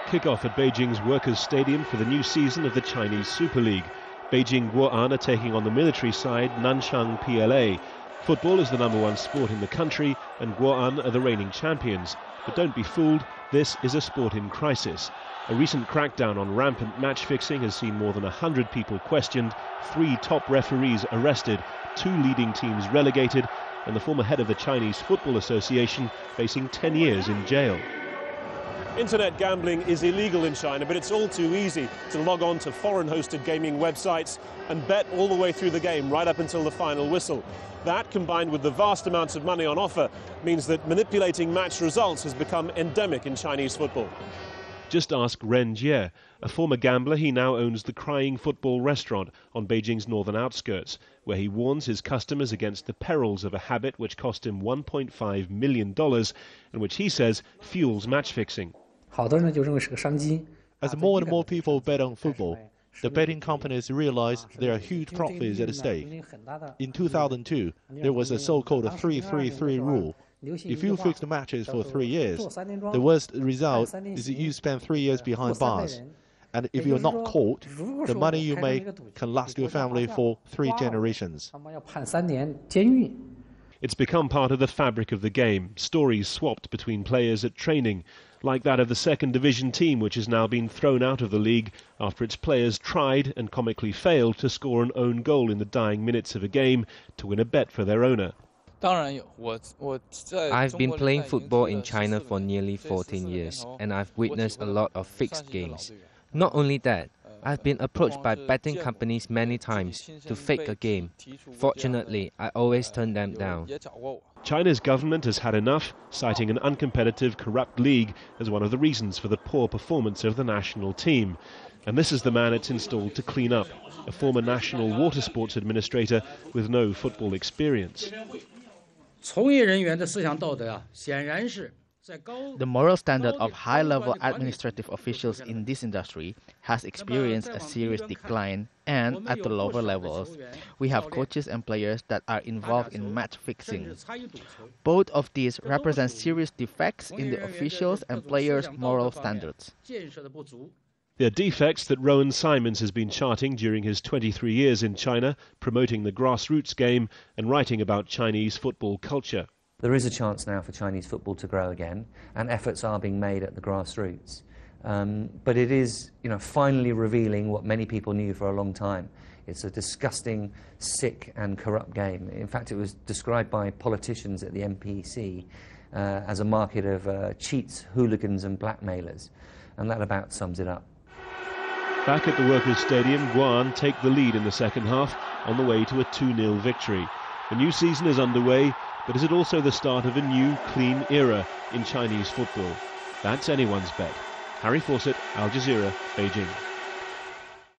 Kick-off at Beijing's Workers' Stadium for the new season of the Chinese Super League. Beijing Guo'an are taking on the military side Nanshang PLA. Football is the #1 sport in the country and Guo'an are the reigning champions. But don't be fooled, this is a sport in crisis. A recent crackdown on rampant match fixing has seen more than 100 people questioned, 3 top referees arrested, 2 leading teams relegated, and the former head of the Chinese Football Association facing 10 years in jail. Internet gambling is illegal in China, but it's all too easy to log on to foreign-hosted gaming websites and bet all the way through the game, right up until the final whistle. That, combined with the vast amounts of money on offer, means that manipulating match results has become endemic in Chinese football. Just ask Ren Jie, a former gambler. He now owns the Crying Football restaurant on Beijing's northern outskirts, where he warns his customers against the perils of a habit which cost him $1.5 million and which he says fuels match fixing. As more and more people bet on football, the betting companies realize there are huge profits at stake. In 2002, there was a so-called 3-3-3 rule. If you fix the matches for 3 years, the worst result is that you spend 3 years behind bars. And if you're not caught, the money you make can last your family for 3 generations. It's become part of the fabric of the game, stories swapped between players at training, like that of the second division team which has now been thrown out of the league after its players tried and comically failed to score an own goal in the dying minutes of a game to win a bet for their owner. I've been playing football in China for nearly 14 years and I've witnessed a lot of fixed games. Not only that, I've been approached by betting companies many times to fake a game. Fortunately, I always turn them down. China's government has had enough, citing an uncompetitive, corrupt league as one of the reasons for the poor performance of the national team. And this is the man it's installed to clean up, a former national water sports administrator with no football experience. The moral standard of high-level administrative officials in this industry has experienced a serious decline, and at the lower levels, we have coaches and players that are involved in match fixing. Both of these represent serious defects in the officials' and players' moral standards. They're defects that Rowan Simons has been charting during his 23 years in China, promoting the grassroots game and writing about Chinese football culture. There is a chance now for Chinese football to grow again, and efforts are being made at the grassroots. But it is, finally revealing what many people knew for a long time. It's a disgusting, sick and corrupt game. In fact, it was described by politicians at the MPC as a market of cheats, hooligans and blackmailers. And that about sums it up. Back at the Workers' Stadium, Guo'an take the lead in the second half on the way to a 2-0 victory. The new season is underway, but is it also the start of a new, clean era in Chinese football? That's anyone's bet. Harry Fawcett, Al Jazeera, Beijing.